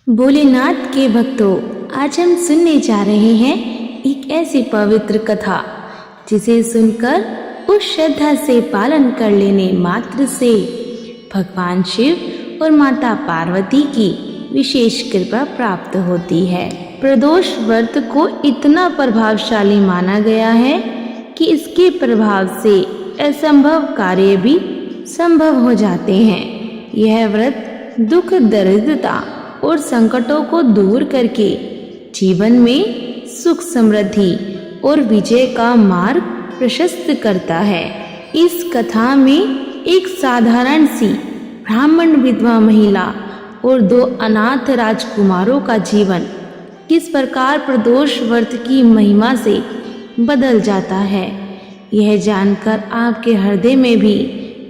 भोलेनाथ के भक्तों, आज हम सुनने जा रहे हैं एक ऐसी पवित्र कथा जिसे सुनकर उस श्रद्धा से पालन कर लेने मात्र से भगवान शिव और माता पार्वती की विशेष कृपा प्राप्त होती है। प्रदोष व्रत को इतना प्रभावशाली माना गया है कि इसके प्रभाव से असंभव कार्य भी संभव हो जाते हैं। यह व्रत दुख, दरिद्रता और संकटों को दूर करके जीवन में सुख, समृद्धि और विजय का मार्ग प्रशस्त करता है। इस कथा में एक साधारण सी ब्राह्मण विधवा महिला और 2 अनाथ राजकुमारों का जीवन किस प्रकार प्रदोष व्रत की महिमा से बदल जाता है, यह जानकर आपके हृदय में भी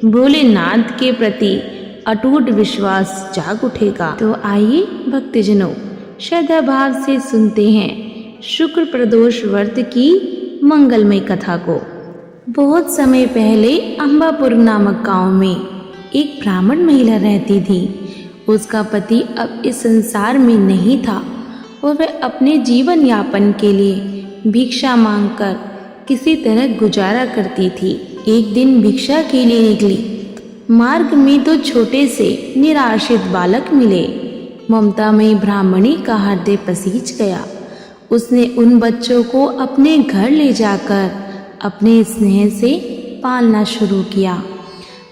भोलेनाथ के प्रति अटूट विश्वास जाग उठेगा। तो आइए भक्तजनों, श्रद्धा भाव से सुनते हैं शुक्र प्रदोष व्रत की मंगलमय कथा को। बहुत समय पहले अंबापुर नामक गांव में एक ब्राह्मण महिला रहती थी। उसका पति अब इस संसार में नहीं था और वह अपने जीवन यापन के लिए भिक्षा मांगकर किसी तरह गुजारा करती थी। एक दिन भिक्षा के लिए निकली। मार्ग में 2 छोटे से निराश्रित बालक मिले। ममतामयी ब्राह्मणी का हृदय पसीज गया। उसने उन बच्चों को अपने घर ले जाकर अपने स्नेह से पालना शुरू किया।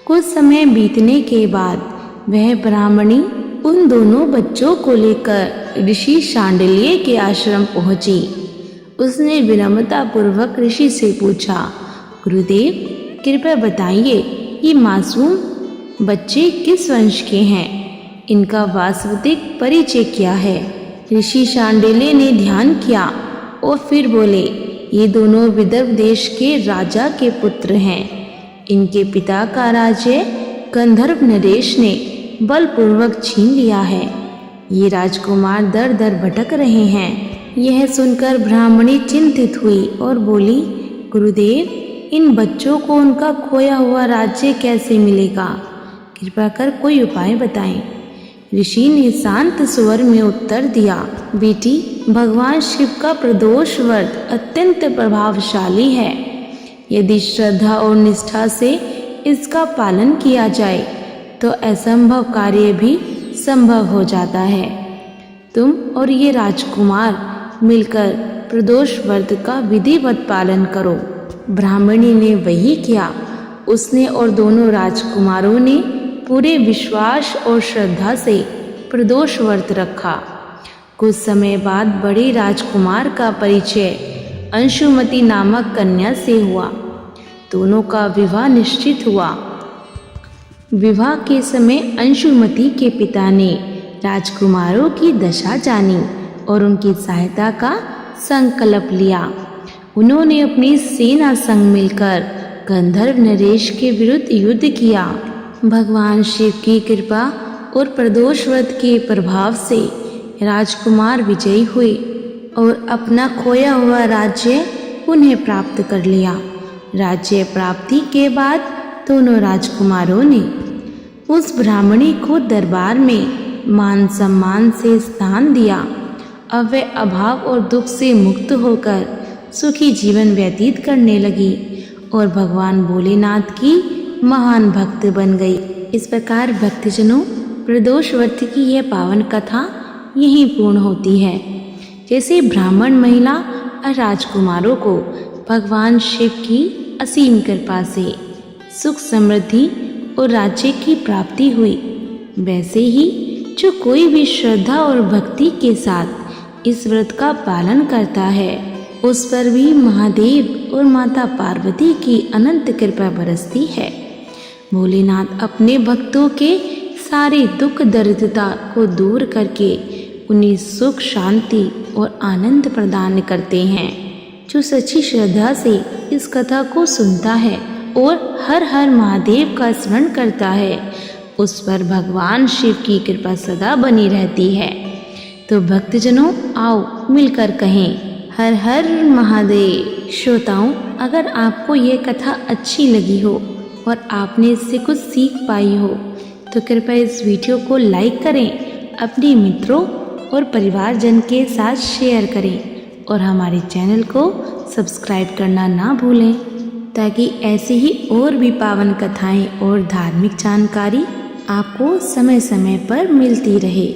कुछ समय बीतने के बाद वह ब्राह्मणी उन दोनों बच्चों को लेकर ऋषि शांडिल्य के आश्रम पहुंची। उसने विनम्रता पूर्वक ऋषि से पूछा, गुरुदेव कृपया बताइए, ये मासूम बच्चे किस वंश के हैं? इनका वास्तविक परिचय क्या है? ऋषि शांडिल्य ने ध्यान किया और फिर बोले, ये दोनों विदर्भ देश के राजा के पुत्र हैं। इनके पिता का राज्य गंधर्व नरेश ने बलपूर्वक छीन लिया है। ये राजकुमार दर दर भटक रहे हैं। यह सुनकर ब्राह्मणी चिंतित हुई और बोली, गुरुदेव इन बच्चों को उनका खोया हुआ राज्य कैसे मिलेगा? कृपा कर कोई उपाय बताएं। ऋषि ने शांत स्वर में उत्तर दिया, बेटी, भगवान शिव का प्रदोष व्रत अत्यंत प्रभावशाली है। यदि श्रद्धा और निष्ठा से इसका पालन किया जाए तो असंभव कार्य भी संभव हो जाता है। तुम और ये राजकुमार मिलकर प्रदोष व्रत का विधिवत पालन करो। ब्राह्मणी ने वही किया। उसने और दोनों राजकुमारों ने पूरे विश्वास और श्रद्धा से प्रदोष व्रत रखा। कुछ समय बाद बड़े राजकुमार का परिचय अंशुमति नामक कन्या से हुआ। दोनों का विवाह निश्चित हुआ। विवाह के समय अंशुमति के पिता ने राजकुमारों की दशा जानी और उनकी सहायता का संकल्प लिया। उन्होंने अपनी सेना संग मिलकर गंधर्व नरेश के विरुद्ध युद्ध किया। भगवान शिव की कृपा और प्रदोष व्रत के प्रभाव से राजकुमार विजयी हुए और अपना खोया हुआ राज्य पुनः प्राप्त कर लिया। राज्य प्राप्ति के बाद दोनों राजकुमारों ने उस ब्राह्मणी को दरबार में मान सम्मान से स्थान दिया। अब वह अभाव और दुख से मुक्त होकर सुखी जीवन व्यतीत करने लगी और भगवान भोलेनाथ की महान भक्त बन गई। इस प्रकार भक्तजनों, प्रदोष व्रत की यह पावन कथा यहीं पूर्ण होती है। जैसे ब्राह्मण महिला और राजकुमारों को भगवान शिव की असीम कृपा से सुख, समृद्धि और राज्य की प्राप्ति हुई, वैसे ही जो कोई भी श्रद्धा और भक्ति के साथ इस व्रत का पालन करता है, उस पर भी महादेव और माता पार्वती की अनंत कृपा बरसती है। भोलेनाथ अपने भक्तों के सारे दुख, दरिद्रता को दूर करके उन्हें सुख, शांति और आनंद प्रदान करते हैं। जो सच्ची श्रद्धा से इस कथा को सुनता है और हर हर महादेव का स्मरण करता है, उस पर भगवान शिव की कृपा सदा बनी रहती है। तो भक्तजनों, आओ मिलकर कहें, हर हर महादेव। श्रोताओं, अगर आपको ये कथा अच्छी लगी हो और आपने इससे कुछ सीख पाई हो तो कृपया इस वीडियो को लाइक करें, अपने मित्रों और परिवारजन के साथ शेयर करें और हमारे चैनल को सब्सक्राइब करना ना भूलें, ताकि ऐसी ही और भी पावन कथाएं और धार्मिक जानकारी आपको समय समय पर मिलती रहे।